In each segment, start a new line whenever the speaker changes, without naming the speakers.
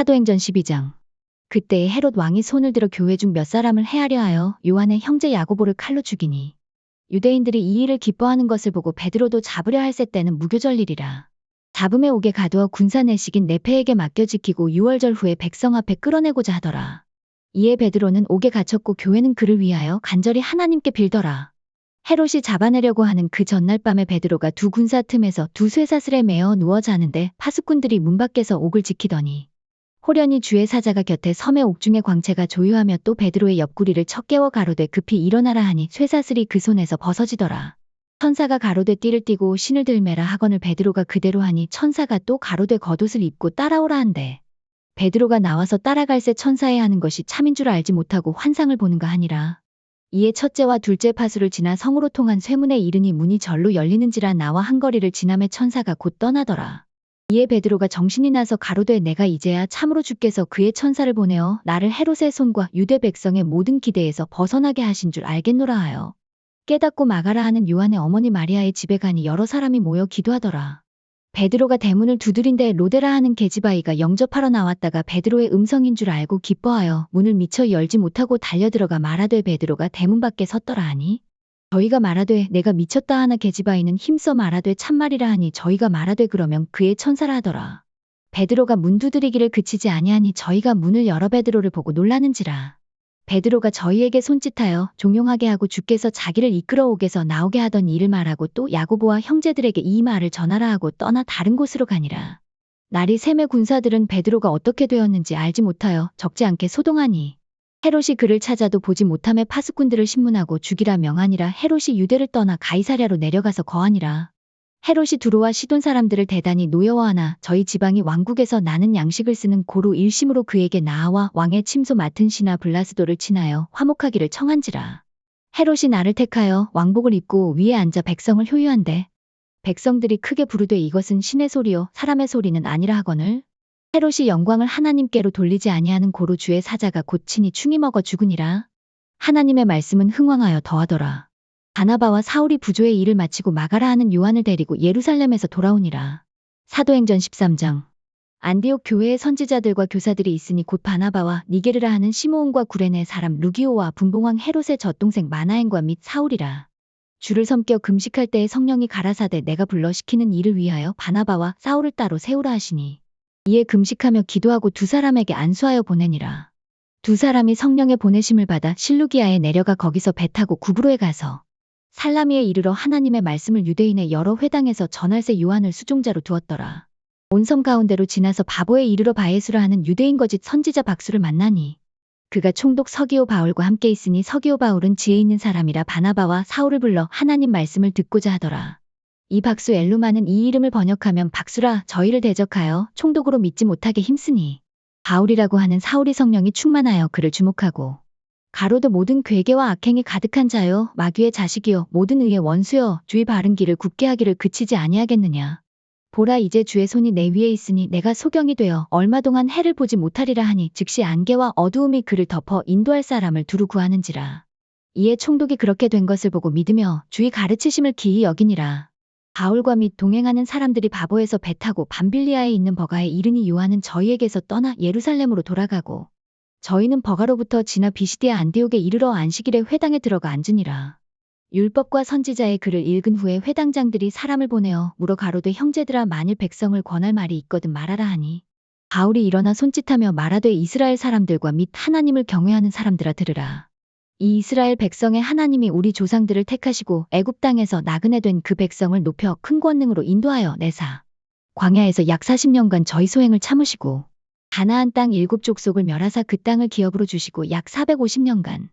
사도행전 12장. 그때 헤롯 왕이 손을 들어 교회 중 몇 사람을 해하려 하여 요한의 형제 야고보를 칼로 죽이니 유대인들이 이 일을 기뻐하는 것을 보고 베드로도 잡으려 할세 때는 무교절일이라. 잡음에 옥에 가두어 군사 내식인 네페에게 맡겨 지키고 6월절 후에 백성 앞에 끌어내고자 하더라. 이에 베드로는 옥에 갇혔고 교회는 그를 위하여 간절히 하나님께 빌더라. 헤롯이 잡아내려고 하는 그 전날 밤에 베드로가 두 군사 틈에서 두 쇠사슬에 매어 누워 자는데 파수꾼들이 문 밖에서 옥을 지키더니 호련히 주의 사자가 곁에 섬에 옥중의 광채가 조유하며 또 베드로의 옆구리를 쳐 깨워 가로되 급히 일어나라 하니 쇠사슬이 그 손에서 벗어지더라. 천사가 가로되 띠를 띠고 신을 들매라 하거늘 베드로가 그대로 하니 천사가 또 가로되 겉옷을 입고 따라오라 한대. 베드로가 나와서 따라갈새 천사의 하는 것이 참인 줄 알지 못하고 환상을 보는가 하니라. 이에 첫째와 둘째 파수를 지나 성으로 통한 쇠문에 이르니 문이 절로 열리는지라 나와 한 거리를 지나매 천사가 곧 떠나더라. 이에 베드로가 정신이 나서 가로되 내가 이제야 참으로 주께서 그의 천사를 보내어 나를 헤롯의 손과 유대 백성의 모든 기대에서 벗어나게 하신 줄 알겠노라 하여 깨닫고 마가라 하는 요한의 어머니 마리아의 집에 가니 여러 사람이 모여 기도하더라. 베드로가 대문을 두드린데 로데라 하는 계집아이가 영접하러 나왔다가 베드로의 음성인 줄 알고 기뻐하여 문을 미처 열지 못하고 달려들어가 말하되 베드로가 대문 밖에 섰더라 하니 저희가 말하되 내가 미쳤다 하나 계집아이는 힘써 말하되 참말이라 하니 저희가 말하되 그러면 그의 천사라 하더라. 베드로가 문 두드리기를 그치지 아니하니 저희가 문을 열어 베드로를 보고 놀라는지라. 베드로가 저희에게 손짓하여 종용하게 하고 주께서 자기를 이끌어 옥에서 나오게 하던 일을 말하고 또 야고보와 형제들에게 이 말을 전하라 하고 떠나 다른 곳으로 가니라. 날이 새매 군사들은 베드로가 어떻게 되었는지 알지 못하여 적지 않게 소동하니 헤롯이 그를 찾아도 보지 못함에 파수꾼들을 신문하고 죽이라 명하니라. 헤롯이 유대를 떠나 가이사랴로 내려가서 거하니라. 헤롯이 두로와 시돈 사람들을 대단히 노여워하나 저희 지방이 왕국에서 나는 양식을 쓰는 고로 일심으로 그에게 나아와 왕의 침소 맡은 시나 블라스도를 친하여 화목하기를 청한지라. 헤롯이 나를 택하여 왕복을 입고 위에 앉아 백성을 효유한대. 백성들이 크게 부르되 이것은 신의 소리요 사람의 소리는 아니라 하거늘 헤롯이 영광을 하나님께로 돌리지 아니하는 고로 주의 사자가 곧 친히 충이 먹어 죽으니라. 하나님의 말씀은 흥왕하여 더하더라. 바나바와 사울이 부조의 일을 마치고 마가라 하는 요한을 데리고 예루살렘에서 돌아오니라. 사도행전 13장. 안디옥 교회의 선지자들과 교사들이 있으니 곧 바나바와 니게르라 하는 시므온과 구레네 사람 루기오와 분봉왕 헤롯의 젖동생 마나엔과 및 사울이라. 주를 섬겨 금식할 때에 성령이 가라사대 내가 불러 시키는 일을 위하여 바나바와 사울을 따로 세우라 하시니 이에 금식하며 기도하고 두 사람에게 안수하여 보내니라. 두 사람이 성령의 보내심을 받아 실루기아에 내려가 거기서 배 타고 구브로에 가서 살라미에 이르러 하나님의 말씀을 유대인의 여러 회당에서 전할새 요한을 수종자로 두었더라. 온 섬 가운데로 지나서 바보에 이르러 바에수라 하는 유대인 거짓 선지자 박수를 만나니 그가 총독 서기오 바울과 함께 있으니 서기오 바울은 지혜 있는 사람이라 바나바와 사울을 불러 하나님 말씀을 듣고자 하더라. 이 박수 엘루마는 이 이름을 번역하면 박수라 저희를 대적하여 총독으로 믿지 못하게 힘쓰니 바울이라고 하는 사울이 성령이 충만하여 그를 주목하고 가로도 모든 괴계와 악행이 가득한 자요 마귀의 자식이요 모든 의의 원수요 주의 바른 길을 굽게 하기를 그치지 아니하겠느냐. 보라 이제 주의 손이 내 위에 있으니 내가 소경이 되어 얼마 동안 해를 보지 못하리라 하니 즉시 안개와 어두움이 그를 덮어 인도할 사람을 두루 구하는지라. 이에 총독이 그렇게 된 것을 보고 믿으며 주의 가르치심을 기이 여기니라. 바울과 및 동행하는 사람들이 바보에서 배 타고 밤빌리아에 있는 버가에 이르니 요한은 저희에게서 떠나 예루살렘으로 돌아가고 저희는 버가로부터 지나 비시디아 안디옥에 이르러 안식일에 회당에 들어가 앉으니라. 율법과 선지자의 글을 읽은 후에 회당장들이 사람을 보내어 물어 가로되 형제들아 만일 백성을 권할 말이 있거든 말하라 하니 바울이 일어나 손짓하며 말하되 이스라엘 사람들과 및 하나님을 경외하는 사람들아 들으라. 이 이스라엘 백성의 하나님이 우리 조상들을 택하시고 애굽 땅에서 나그네 된 그 백성을 높여 큰 권능으로 인도하여 내사 광야에서 약 40년간 저희 소행을 참으시고 가나안 땅 7족속을 멸하사 그 땅을 기업으로 주시고 약 450년간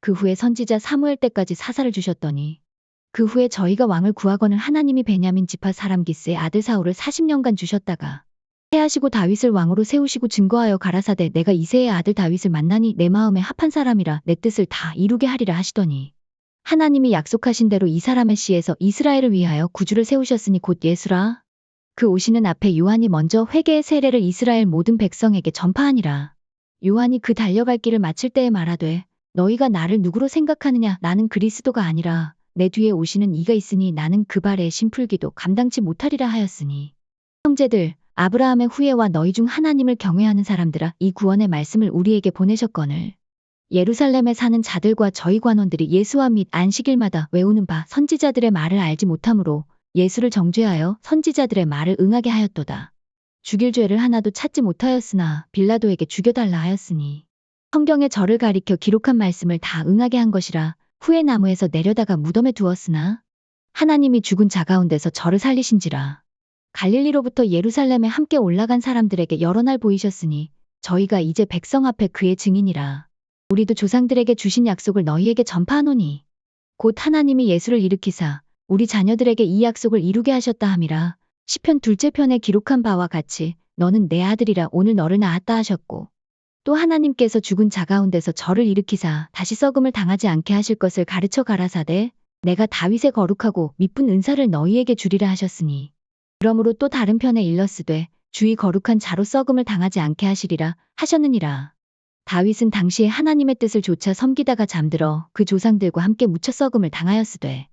그 후에 선지자 사무엘 때까지 사사를 주셨더니 그 후에 저희가 왕을 구하거늘 하나님이 베냐민 지파 사람 기스의 아들 사울을 40년간 주셨다가 해하시고 다윗을 왕으로 세우시고 증거하여 가라사대 내가 이새의 아들 다윗을 만나니 내 마음에 합한 사람이라 내 뜻을 다 이루게 하리라 하시더니 하나님이 약속하신 대로 이 사람의 씨에서 이스라엘을 위하여 구주를 세우셨으니 곧 예수라. 그 오시는 앞에 요한이 먼저 회개의 세례를 이스라엘 모든 백성에게 전파하니라. 요한이 그 달려갈 길을 마칠 때에 말하되 너희가 나를 누구로 생각하느냐 나는 그리스도가 아니라 내 뒤에 오시는 이가 있으니 나는 그 발에 심풀기도 감당치 못하리라 하였으니 형제들 아브라함의 후예와 너희 중 하나님을 경외하는 사람들아, 이 구원의 말씀을 우리에게 보내셨거늘. 예루살렘에 사는 자들과 저희 관원들이 예수와 및 안식일마다 외우는 바 선지자들의 말을 알지 못하므로 예수를 정죄하여 선지자들의 말을 응하게 하였도다. 죽일 죄를 하나도 찾지 못하였으나 빌라도에게 죽여달라 하였으니 성경에 저를 가리켜 기록한 말씀을 다 응하게 한 것이라. 후에 나무에서 내려다가 무덤에 두었으나 하나님이 죽은 자 가운데서 저를 살리신지라. 갈릴리로부터 예루살렘에 함께 올라간 사람들에게 여러 날 보이셨으니 저희가 이제 백성 앞에 그의 증인이라. 우리도 조상들에게 주신 약속을 너희에게 전파하노니 곧 하나님이 예수를 일으키사 우리 자녀들에게 이 약속을 이루게 하셨다 함이라. 시편 2째 편에 기록한 바와 같이 너는 내 아들이라 오늘 너를 낳았다 하셨고, 또 하나님께서 죽은 자 가운데서 저를 일으키사 다시 썩음을 당하지 않게 하실 것을 가르쳐 가라사대 내가 다윗의 거룩하고 미쁜 은사를 너희에게 주리라 하셨으니, 그러므로 또 다른 편에 일렀으되 주의 거룩한 자로 썩음을 당하지 않게 하시리라 하셨느니라. 다윗은 당시에 하나님의 뜻을 조차 섬기다가 잠들어 그 조상들과 함께 묻혀 썩음을 당하였으되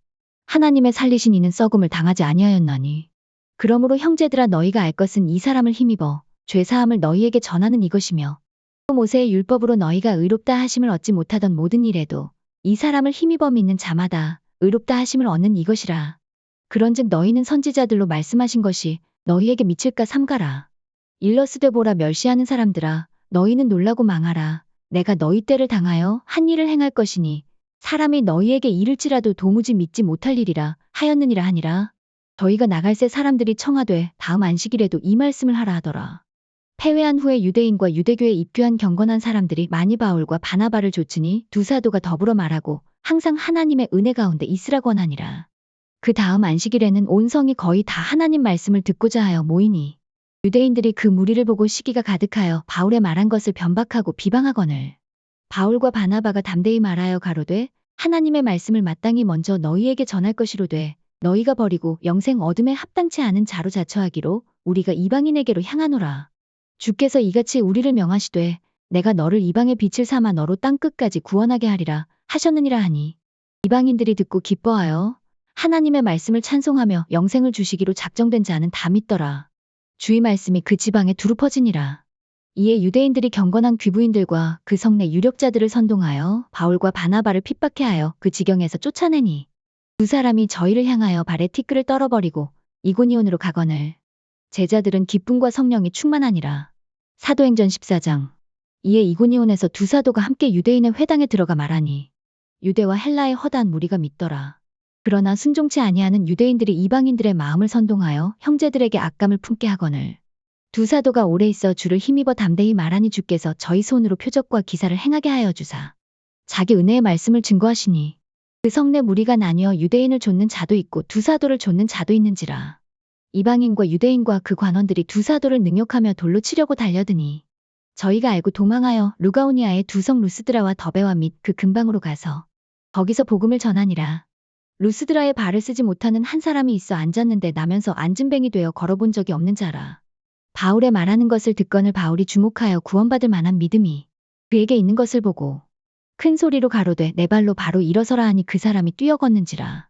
하나님의 살리신 이는 썩음을 당하지 아니하였나니, 그러므로 형제들아 너희가 알 것은 이 사람을 힘입어 죄사함을 너희에게 전하는 이것이며 또 모세의 율법으로 너희가 의롭다 하심을 얻지 못하던 모든 일에도 이 사람을 힘입어 믿는 자마다 의롭다 하심을 얻는 이것이라. 그런즉 너희는 선지자들로 말씀하신 것이 너희에게 미칠까 삼가라. 일러스되 보라, 멸시하는 사람들아 너희는 놀라고 망하라. 내가 너희 때를 당하여 한 일을 행할 것이니 사람이 너희에게 이를지라도 도무지 믿지 못할 일이라 하였느니라 하니라. 저희가 나갈새 사람들이 청하되 다음 안식일에도 이 말씀을 하라 하더라. 패회한 후에 유대인과 유대교에 입교한 경건한 사람들이 많이 바울과 바나바를 좇으니 두 사도가 더불어 말하고 항상 하나님의 은혜 가운데 있으라고 하니라. 그 다음 안식일에는 온 성이 거의 다 하나님 말씀을 듣고자 하여 모이니 유대인들이 그 무리를 보고 시기가 가득하여 바울의 말한 것을 변박하고 비방하거늘 바울과 바나바가 담대히 말하여 가로되 하나님의 말씀을 마땅히 먼저 너희에게 전할 것이로되 너희가 버리고 영생 얻음에 합당치 않은 자로 자처하기로 우리가 이방인에게로 향하노라. 주께서 이같이 우리를 명하시되 내가 너를 이방의 빛을 삼아 너로 땅끝까지 구원하게 하리라 하셨느니라 하니, 이방인들이 듣고 기뻐하여 하나님의 말씀을 찬송하며 영생을 주시기로 작정된 자는 다 믿더라. 주의 말씀이 그 지방에 두루 퍼지니라. 이에 유대인들이 경건한 귀부인들과 그 성내 유력자들을 선동하여 바울과 바나바를 핍박해 하여 그 지경에서 쫓아내니 두 사람이 저희를 향하여 발에 티끌을 떨어버리고 이고니온으로 가거늘 제자들은 기쁨과 성령이 충만하니라. 사도행전 14장. 이에 이고니온에서 두 사도가 함께 유대인의 회당에 들어가 말하니 유대와 헬라의 허다한 무리가 믿더라. 그러나 순종치 아니하는 유대인들이 이방인들의 마음을 선동하여 형제들에게 악감을 품게 하거늘 두 사도가 오래 있어 주를 힘입어 담대히 말하니 주께서 저희 손으로 표적과 기사를 행하게 하여 주사 자기 은혜의 말씀을 증거하시니 그 성내 무리가 나뉘어 유대인을 좇는 자도 있고 두 사도를 좇는 자도 있는지라. 이방인과 유대인과 그 관원들이 두 사도를 능욕하며 돌로 치려고 달려드니 저희가 알고 도망하여 루가오니아의 두 성 루스드라와 더베와 및 그 근방으로 가서 거기서 복음을 전하니라. 루스드라에 발을 쓰지 못하는 한 사람이 있어 앉았는데 나면서 앉은뱅이 되어 걸어본 적이 없는 자라. 바울의 말하는 것을 듣거늘 바울이 주목하여 구원받을 만한 믿음이 그에게 있는 것을 보고 큰 소리로 가로되 내 발로 바로 일어서라 하니 그 사람이 뛰어 걷는지라.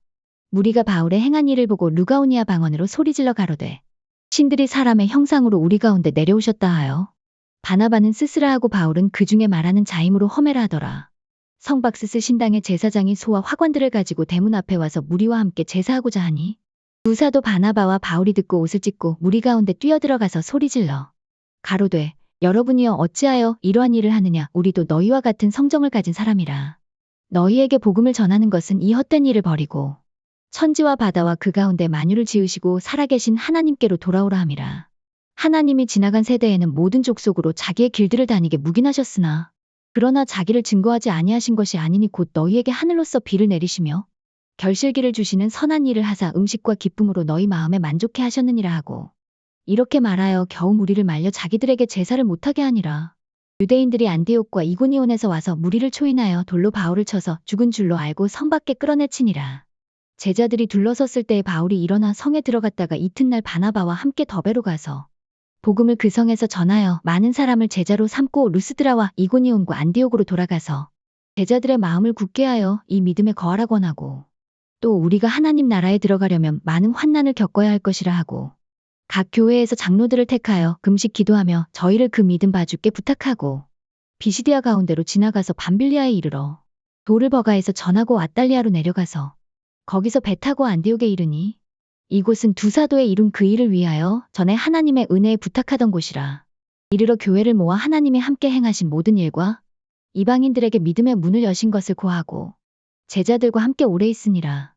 무리가 바울의 행한 일을 보고 루가오니아 방언으로 소리질러 가로되 신들이 사람의 형상으로 우리 가운데 내려오셨다 하여 바나바는 스스라하고 바울은 그 중에 말하는 자임으로 험해라 하더라. 성박스스 신당의 제사장이 소와 화관들을 가지고 대문 앞에 와서 무리와 함께 제사하고자 하니 두 사도 바나바와 바울이 듣고 옷을 찢고 무리 가운데 뛰어들어가서 소리질러 가로되 여러분이여 어찌하여 이러한 일을 하느냐. 우리도 너희와 같은 성정을 가진 사람이라. 너희에게 복음을 전하는 것은 이 헛된 일을 버리고 천지와 바다와 그 가운데 만유를 지으시고 살아계신 하나님께로 돌아오라 함이라. 하나님이 지나간 세대에는 모든 족속으로 자기의 길들을 다니게 묵인하셨으나 그러나 자기를 증거하지 아니하신 것이 아니니 곧 너희에게 하늘로서 비를 내리시며 결실기를 주시는 선한 일을 하사 음식과 기쁨으로 너희 마음에 만족해 하셨느니라 하고 이렇게 말하여 겨우 무리를 말려 자기들에게 제사를 못하게 하니라. 유대인들이 안디옥과 이고니온에서 와서 무리를 초인하여 돌로 바울을 쳐서 죽은 줄로 알고 성 밖에 끌어내치니라. 제자들이 둘러섰을 때에 바울이 일어나 성에 들어갔다가 이튿날 바나바와 함께 더베로 가서 복음을 그 성에서 전하여 많은 사람을 제자로 삼고 루스드라와 이고니온과 안디옥으로 돌아가서 제자들의 마음을 굳게 하여 이 믿음에 거하라 권하고 또 우리가 하나님 나라에 들어가려면 많은 환난을 겪어야 할 것이라 하고 각 교회에서 장로들을 택하여 금식 기도하며 저희를 그 믿음 봐주께 부탁하고 비시디아 가운데로 지나가서 밤빌리아에 이르러 도르버가에서 전하고 아달리아로 내려가서 거기서 배 타고 안디옥에 이르니 이곳은 두 사도의 이룬 그 일을 위하여 전에 하나님의 은혜에 부탁하던 곳이라. 이르러 교회를 모아 하나님이 함께 행하신 모든 일과 이방인들에게 믿음의 문을 여신 것을 고하고 제자들과 함께 오래 있으니라.